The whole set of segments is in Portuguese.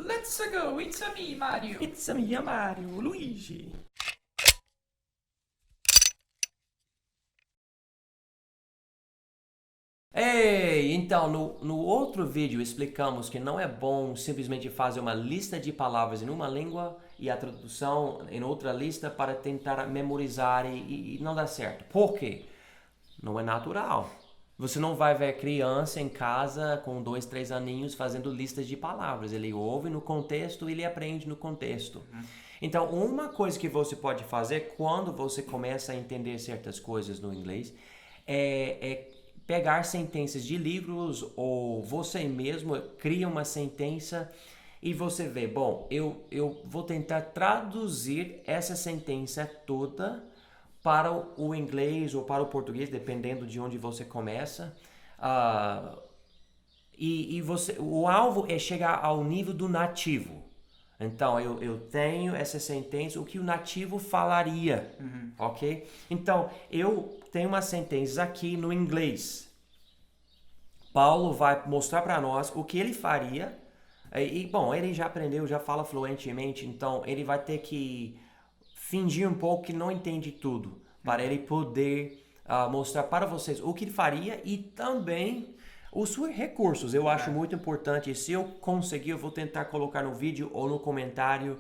Let's go, it's a me, Mario. It's a me, Mario, Luigi. Ei, então, no outro vídeo explicamos que não é bom simplesmente fazer uma lista de palavras em uma língua e a tradução em outra lista para tentar memorizar e não dá certo. Por quê? Não é natural. Você não vai ver criança em casa com 2, 3 aninhos fazendo listas de palavras. Ele ouve no contexto e ele aprende no contexto. Então, uma coisa que você pode fazer quando você começa a entender certas coisas no inglês é pegar sentenças de livros ou você mesmo cria uma sentença e você vê, bom, eu vou tentar traduzir essa sentença toda para o inglês ou para o português, dependendo de onde você começa. O alvo é chegar ao nível do nativo. Então, eu tenho essa sentença, o que o nativo falaria, ok? Então, eu tenho uma sentença aqui no inglês. Paulo vai mostrar para nós o que ele faria. Bom, ele já aprendeu, já fala fluentemente, então ele vai ter que fingir um pouco que não entende tudo, para ele poder mostrar para vocês o que ele faria e também os recursos. Eu acho muito importante. Se eu conseguir, eu vou tentar colocar no vídeo ou no comentário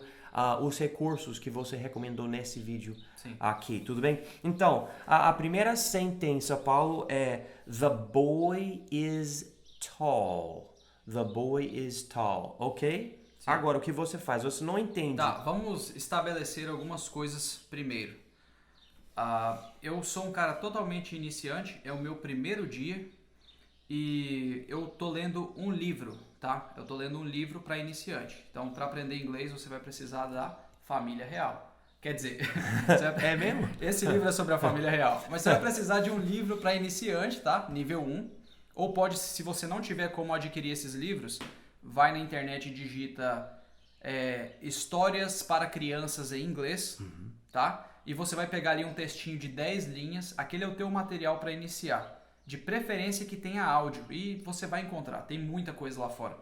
os recursos que você recomendou nesse vídeo aqui, tudo bem? Então, a primeira sentença, Paulo, é The boy is tall. The boy is tall, ok? Sim. Agora, o que você faz? Você não entende. Tá, vamos estabelecer algumas coisas primeiro. Eu sou um cara totalmente iniciante, é o meu primeiro dia e eu tô lendo um livro, tá? Eu tô lendo um livro para iniciante. Então, para aprender inglês, você vai precisar da família real. Quer dizer, é mesmo? Esse livro é sobre a família real. Mas você vai precisar de um livro para iniciante, tá? Nível 1. Ou pode, se você não tiver como adquirir esses livros, vai na internet e digita histórias para crianças em inglês, tá? E você vai pegar ali um textinho de 10 linhas. Aquele é o teu material para iniciar. De preferência que tenha áudio. E você vai encontrar. Tem muita coisa lá fora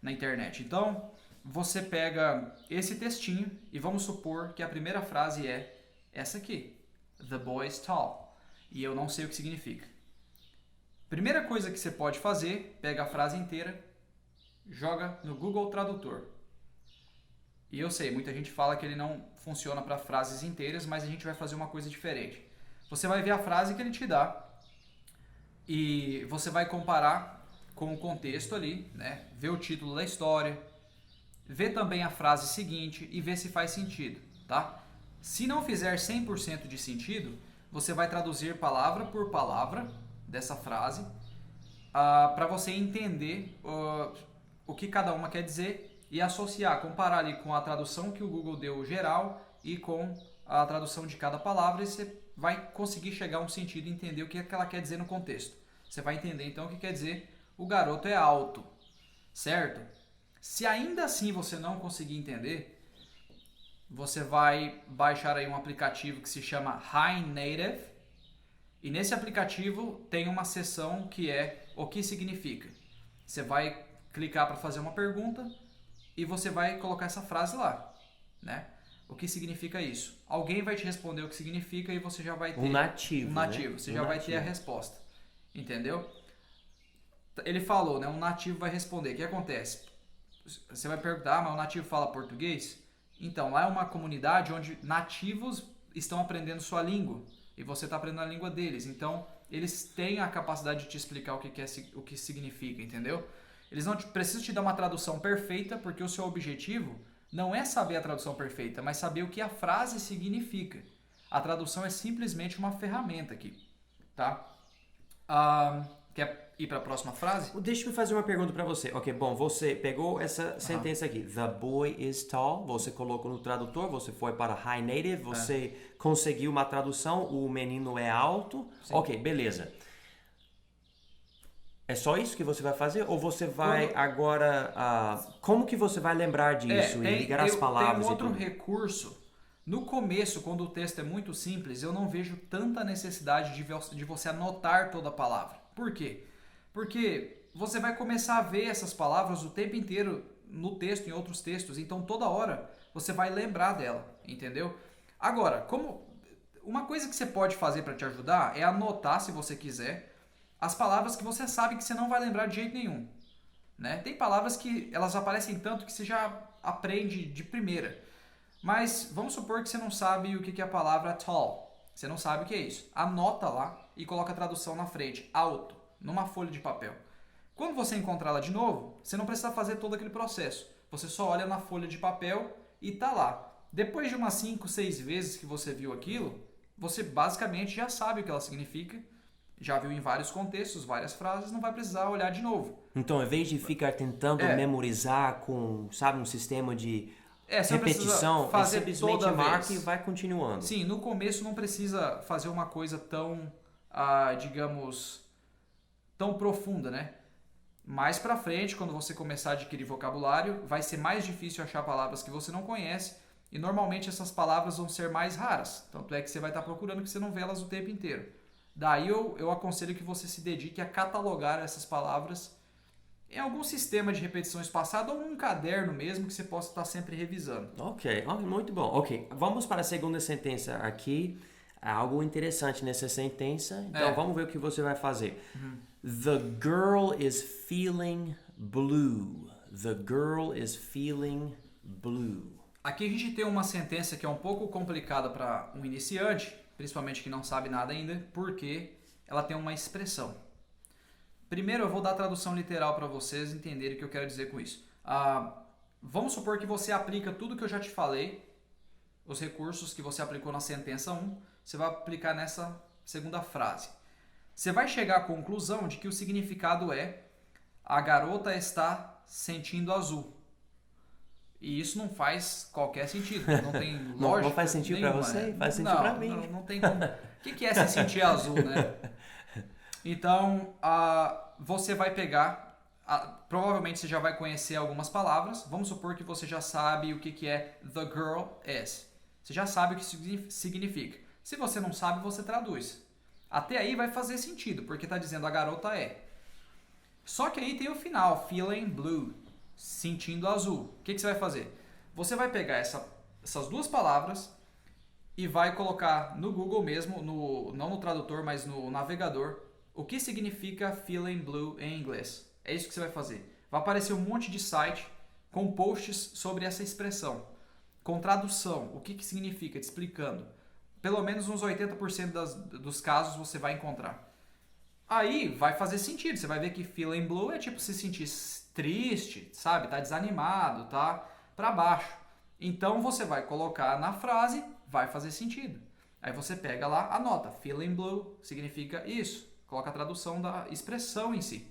na internet. Então, você pega esse textinho e vamos supor que a primeira frase é essa aqui. The boy is tall. E eu não sei o que significa. Primeira coisa que você pode fazer, pega a frase inteira, joga no Google Tradutor. E eu sei, muita gente fala que ele não funciona para frases inteiras, mas a gente vai fazer uma coisa diferente. Você vai ver a frase que ele te dá e você vai comparar com o contexto ali, né? Ver o título da história, ver também a frase seguinte e ver se faz sentido, tá? Se não fizer 100% de sentido, você vai traduzir palavra por palavra dessa frase para você entender o que cada uma quer dizer e associar, comparar ali com a tradução que o Google deu geral e com a tradução de cada palavra e você vai conseguir chegar a um sentido e entender o que ela quer dizer no contexto. Você vai entender então o que quer dizer o garoto é alto, certo? Se ainda assim você não conseguir entender, você vai baixar aí um aplicativo que se chama Hi Native e nesse aplicativo tem uma seção que é o que significa. Você vai clicar para fazer uma pergunta e você vai colocar essa frase lá, né? O que significa isso? Alguém vai te responder o que significa e você já vai ter... Um nativo, né? Você já vai ter a resposta. Entendeu? Ele falou, né? Um nativo vai responder. O que acontece? Você vai perguntar, mas o nativo fala português? Então, lá é uma comunidade onde nativos estão aprendendo sua língua e você está aprendendo a língua deles. Então, eles têm a capacidade de te explicar o que significa, entendeu? Eles não precisam te dar uma tradução perfeita, porque o seu objetivo não é saber a tradução perfeita, mas saber o que a frase significa. A tradução é simplesmente uma ferramenta aqui, tá? Quer ir para a próxima frase? Deixa eu fazer uma pergunta para você. Ok, bom, você pegou essa sentença aqui. The boy is tall. Você colocou no tradutor, você foi para Hi Native, você conseguiu uma tradução, o menino é alto. Sim. Ok, beleza. É só isso que você vai fazer? Ou você vai agora... como que você vai lembrar disso e ligar as palavras? Tem outro recurso. No começo, quando o texto é muito simples, eu não vejo tanta necessidade de você anotar toda a palavra. Por quê? Porque você vai começar a ver essas palavras o tempo inteiro no texto, em outros textos. Então toda hora você vai lembrar dela, entendeu? Agora, uma coisa que você pode fazer para te ajudar é anotar, se você quiser, as palavras que você sabe que você não vai lembrar de jeito nenhum. Né? Tem palavras que elas aparecem tanto que você já aprende de primeira. Mas vamos supor que você não sabe o que é a palavra tall. Você não sabe o que é isso. Anota lá e coloca a tradução na frente, alto, numa folha de papel. Quando você encontrar ela de novo, você não precisa fazer todo aquele processo. Você só olha na folha de papel e tá lá. Depois de umas 5, 6 vezes que você viu aquilo, você basicamente já sabe o que ela significa. Já viu em vários contextos, várias frases, não vai precisar olhar de novo. Então, em vez de ficar tentando memorizar com, sabe, um sistema de você repetição, fazer simplesmente toda marca vez. e vai continuando. Sim, no começo não precisa fazer uma coisa tão, digamos, tão profunda, né? Mais pra frente, quando você começar a adquirir vocabulário, vai ser mais difícil achar palavras que você não conhece e normalmente essas palavras vão ser mais raras. Tanto é que você vai estar procurando que você não vê elas o tempo inteiro. Daí eu aconselho que você se dedique a catalogar essas palavras em algum sistema de repetição espaçada ou um caderno mesmo que você possa estar sempre revisando. Ok, muito bom. Ok, vamos para a segunda sentença aqui. Há algo interessante nessa sentença. Então vamos ver o que você vai fazer. The girl is feeling blue. The girl is feeling blue. Aqui a gente tem uma sentença que é um pouco complicada para um iniciante, principalmente que não sabe nada ainda, porque ela tem uma expressão. Primeiro eu vou dar a tradução literal para vocês entenderem o que eu quero dizer com isso. Vamos supor que você aplica tudo que eu já te falei, os recursos que você aplicou na sentença 1, você vai aplicar nessa segunda frase. Você vai chegar à conclusão de que o significado é: a garota está sentindo azul. E isso não faz qualquer sentido, não tem lógica. Não faz sentido para você? Faz sentido para mim. Não tem como. O que é se sentir azul, né? Então, você vai pegar, provavelmente você já vai conhecer algumas palavras. Vamos supor que você já sabe o que é the girl is. Você já sabe o que significa. Se você não sabe, você traduz. Até aí vai fazer sentido, porque está dizendo a garota é. Só que aí tem o final, feeling blue, sentindo azul. O que você vai fazer? Você vai pegar essas duas palavras e vai colocar no Google mesmo, não no tradutor, mas no navegador, o que significa feeling blue em inglês. É isso que você vai fazer. Vai aparecer um monte de site com posts sobre essa expressão, com tradução, o que significa, te explicando. Pelo menos uns 80% dos casos você vai encontrar. Aí vai fazer sentido, você vai ver que feeling blue é tipo se sentir triste, sabe? Tá desanimado, tá pra baixo. Então você vai colocar na frase, vai fazer sentido. Aí você pega lá, anota, feeling blue significa isso. Coloca a tradução da expressão em si.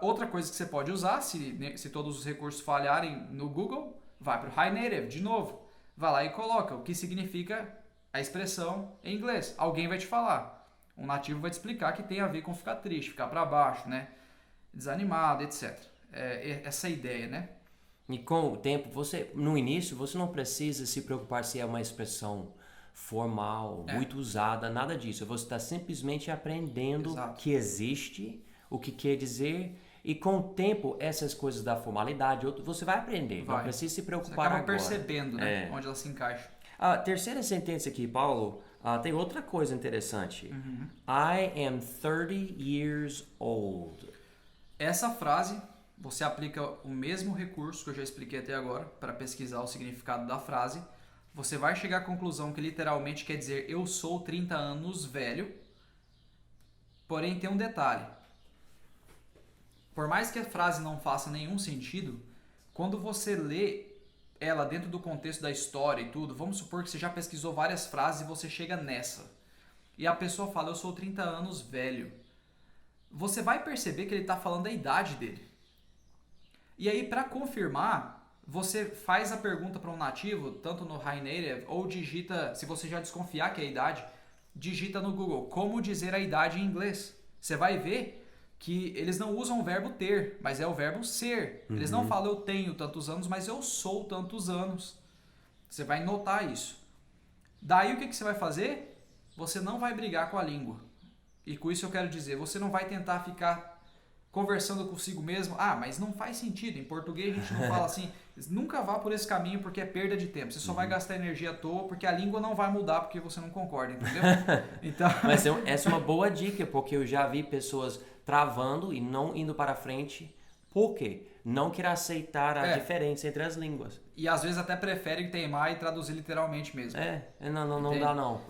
Outra coisa que você pode usar, se todos os recursos falharem no Google, vai para o High Native, de novo. Vai lá e coloca o que significa a expressão em inglês. Alguém vai te falar. Um nativo vai te explicar que tem a ver com ficar triste, ficar para baixo, né? Desanimado, etc. Essa é a ideia, né? E com o tempo, no início, você não precisa se preocupar se é uma expressão formal, muito usada, nada disso. Você está simplesmente aprendendo que existe, o que quer dizer, e com o tempo, essas coisas da formalidade, você vai aprender. Não precisa se preocupar agora. Você acaba percebendo, né, onde ela se encaixa. A terceira sentença aqui, Paulo, tem outra coisa interessante. I am 30 years old. Essa frase, você aplica o mesmo recurso que eu já expliquei até agora para pesquisar o significado da frase. Você vai chegar à conclusão que literalmente quer dizer eu sou 30 anos velho. Porém, tem um detalhe. Por mais que a frase não faça nenhum sentido, quando você lê ela dentro do contexto da história e tudo, vamos supor que você já pesquisou várias frases e você chega nessa. E a pessoa fala, eu sou 30 anos velho. Você vai perceber que ele está falando da idade dele. E aí, para confirmar, você faz a pergunta para um nativo, tanto no High Native, ou digita, se você já desconfiar que é a idade, digita no Google, como dizer a idade em inglês. Você vai ver que eles não usam o verbo ter, mas é o verbo ser. Eles não falam eu tenho tantos anos, mas eu sou tantos anos. Você vai notar isso. Daí o que você vai fazer? Você não vai brigar com a língua. E com isso eu quero dizer, você não vai tentar ficar conversando consigo mesmo. Ah, mas não faz sentido. Em português a gente não fala assim. Nunca vá por esse caminho porque é perda de tempo. Você só vai gastar energia à toa porque a língua não vai mudar porque você não concorda, entendeu? Então... Mas essa é uma boa dica, porque eu já vi pessoas travando e não indo para frente. Por quê? Não quer aceitar a diferença entre as línguas. E às vezes até preferem teimar e traduzir literalmente mesmo. Não dá não.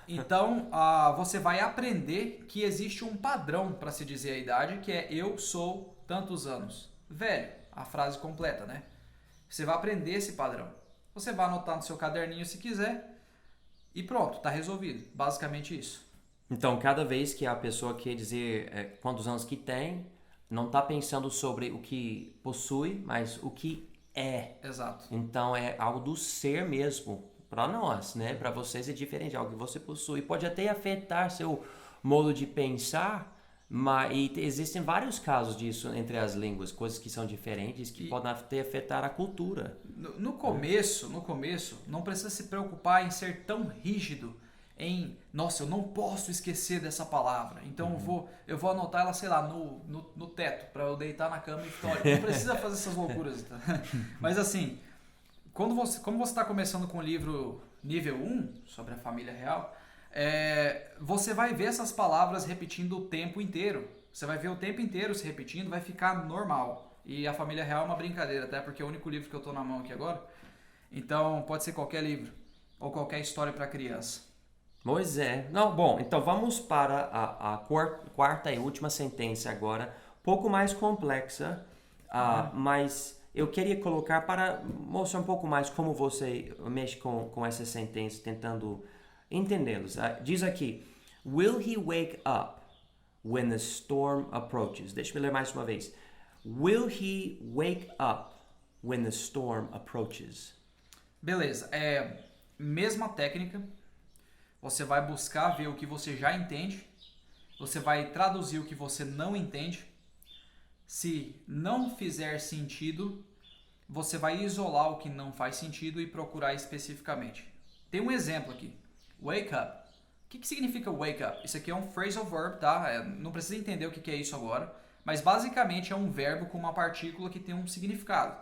Então, você vai aprender que existe um padrão para se dizer a idade, que é eu sou tantos anos. Velho, a frase completa, né? Você vai aprender esse padrão. Você vai anotar no seu caderninho se quiser e pronto, tá resolvido. Basicamente isso. Então, cada vez que a pessoa quer dizer quantos anos que tem, não está pensando sobre o que possui, mas o que é. Exato. Então, é algo do ser mesmo. Para nós, né? Para vocês é diferente, é algo que você possui. Pode até afetar seu modo de pensar, mas existem vários casos disso entre as línguas, coisas que são diferentes, que podem até afetar a cultura. No começo, não precisa se preocupar em ser tão rígido em, nossa, eu não posso esquecer dessa palavra, então eu vou anotar ela, sei lá, no teto, para eu deitar na cama e ficar, não precisa fazer essas loucuras. Tá? Mas assim... como você está começando com o livro nível 1, sobre a família real, você vai ver essas palavras repetindo o tempo inteiro. Você vai ver o tempo inteiro se repetindo, vai ficar normal. E a família real é uma brincadeira, até porque é o único livro que eu estou na mão aqui agora. Então, pode ser qualquer livro, ou qualquer história para criança. Pois é. Não, bom, então vamos para a quarta e última sentença agora, pouco mais complexa, mas... eu queria colocar para mostrar um pouco mais como você mexe com essa sentença, tentando entendê-los. Diz aqui, will he wake up when the storm approaches? Deixa eu ler mais uma vez. Will he wake up when the storm approaches? Beleza. Mesma técnica. Você vai buscar ver o que você já entende. Você vai traduzir o que você não entende. Se não fizer sentido, você vai isolar o que não faz sentido e procurar especificamente. Tem um exemplo aqui. Wake up. O que significa wake up? Isso aqui é um phrasal verb, tá? Não precisa entender o que é isso agora. Mas basicamente é um verbo com uma partícula que tem um significado.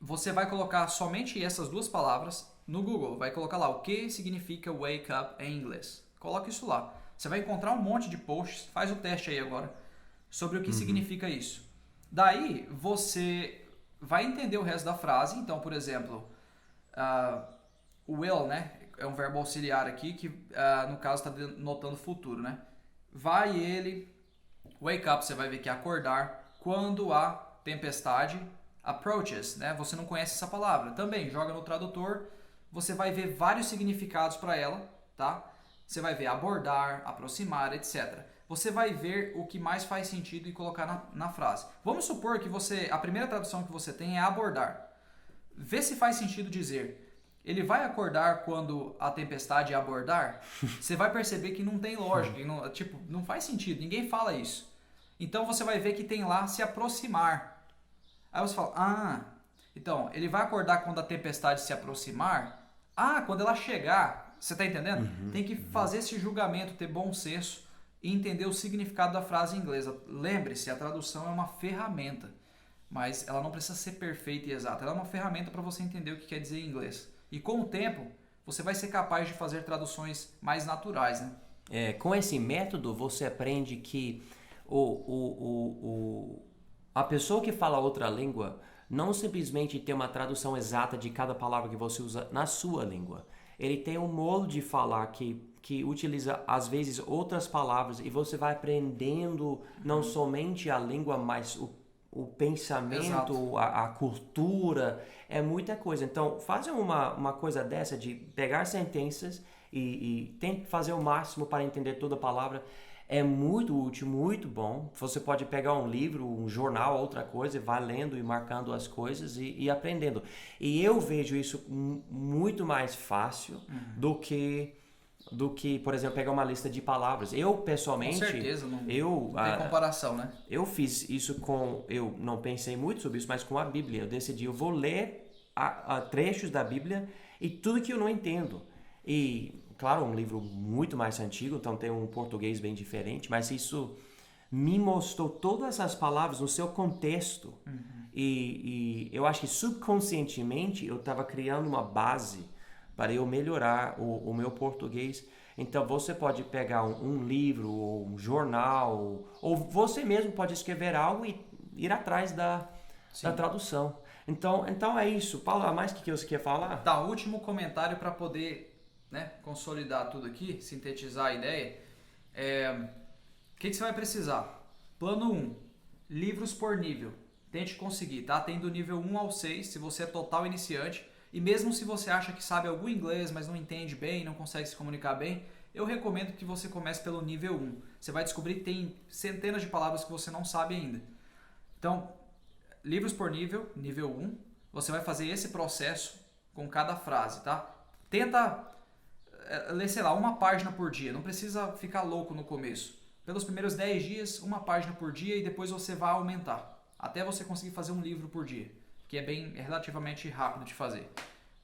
Você vai colocar somente essas duas palavras no Google. Vai colocar lá o que significa wake up em inglês. Coloca isso lá. Você vai encontrar um monte de posts, faz o teste aí agora, sobre o que significa isso. Daí, você vai entender o resto da frase. Então, por exemplo, will, né? É um verbo auxiliar aqui que, no caso, está denotando futuro, né? Vai ele, wake up, você vai ver que é acordar, quando a tempestade approaches, né? Você não conhece essa palavra. Também, joga no tradutor, você vai ver vários significados para ela, tá? Você vai ver abordar, aproximar, etc. Você vai ver o que mais faz sentido e colocar na frase. Vamos supor que a primeira tradução que você tem é abordar. Vê se faz sentido dizer, ele vai acordar quando a tempestade abordar? Você vai perceber que não tem lógica, não faz sentido, ninguém fala isso. Então você vai ver que tem lá se aproximar. Aí você fala, então, ele vai acordar quando a tempestade se aproximar? Quando ela chegar. Você está entendendo? Tem que fazer esse julgamento, ter bom senso e entender o significado da frase inglesa. Lembre-se, a tradução é uma ferramenta, mas ela não precisa ser perfeita e exata. Ela é uma ferramenta para você entender o que quer dizer em inglês. E com o tempo, você vai ser capaz de fazer traduções mais naturais, né? Com esse método, você aprende que a pessoa que fala outra língua não simplesmente tem uma tradução exata de cada palavra que você usa na sua língua. Ele tem um modo de falar que utiliza, às vezes, outras palavras e você vai aprendendo não somente a língua, mas o pensamento, a cultura, é muita coisa. Então, fazer uma coisa dessa de pegar sentenças e tente fazer o máximo para entender toda a palavra é muito útil, muito bom. Você pode pegar um livro, um jornal, outra coisa, e vai lendo e marcando as coisas e aprendendo. E eu vejo isso muito mais fácil do que, por exemplo, pegar uma lista de palavras. Eu, pessoalmente... Com certeza, não tem comparação, né? Eu fiz isso eu não pensei muito sobre isso, mas com a Bíblia. Eu decidi, eu vou ler trechos da Bíblia e tudo que eu não entendo. E claro, um livro muito mais antigo, então tem um português bem diferente, mas isso me mostrou todas as palavras no seu contexto. E eu acho que subconscientemente eu estava criando uma base para eu melhorar o meu português. Então você pode pegar um livro, ou um jornal, ou você mesmo pode escrever algo e ir atrás da tradução. Então é isso. Paulo, há mais que você quer falar? Tá, último comentário para poder, né, consolidar tudo aqui, sintetizar a ideia. O que você vai precisar? Plano 1, livros por nível. Tente conseguir, tá? Tem do nível 1 ao 6, se você é total iniciante. E mesmo se você acha que sabe algum inglês, mas não entende bem, não consegue se comunicar bem, eu recomendo que você comece pelo nível 1. Você vai descobrir que tem centenas de palavras que você não sabe ainda. Então, livros por nível, nível 1. Você vai fazer esse processo com cada frase, tá? Tenta ler, sei lá, uma página por dia. Não precisa ficar louco no começo. Pelos primeiros 10 dias, uma página por dia e depois você vai aumentar. Até você conseguir fazer um livro por dia, que é relativamente rápido de fazer.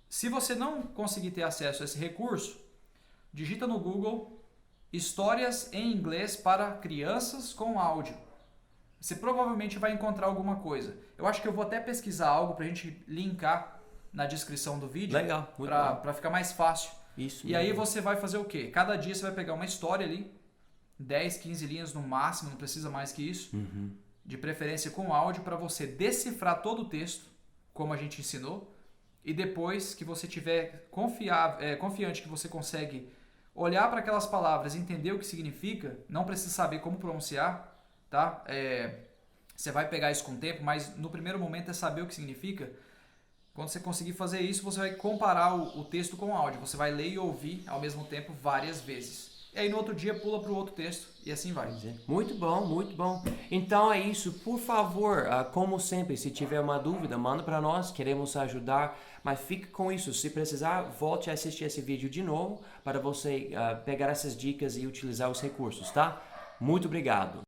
Se você não conseguir ter acesso a esse recurso, digita no Google histórias em inglês para crianças com áudio. Você provavelmente vai encontrar alguma coisa. Eu acho que eu vou até pesquisar algo para a gente linkar na descrição do vídeo. Legal, para ficar mais fácil. Isso. E aí você vai fazer o quê? Cada dia você vai pegar uma história ali, 10, 15 linhas no máximo, não precisa mais que isso. De preferência com áudio, para você decifrar todo o texto, como a gente ensinou, e depois que você tiver confiante que você consegue olhar para aquelas palavras, entender o que significa, não precisa saber como pronunciar, tá? Você vai pegar isso com o tempo, mas no primeiro momento é saber o que significa. Quando você conseguir fazer isso, você vai comparar o texto com o áudio, você vai ler e ouvir ao mesmo tempo várias vezes. E aí no outro dia pula para o outro texto e assim vai. Muito bom, muito bom. Então é isso. Por favor, como sempre, se tiver uma dúvida, manda para nós. Queremos ajudar. Mas fique com isso. Se precisar, volte a assistir esse vídeo de novo para você pegar essas dicas e utilizar os recursos, tá? Muito obrigado.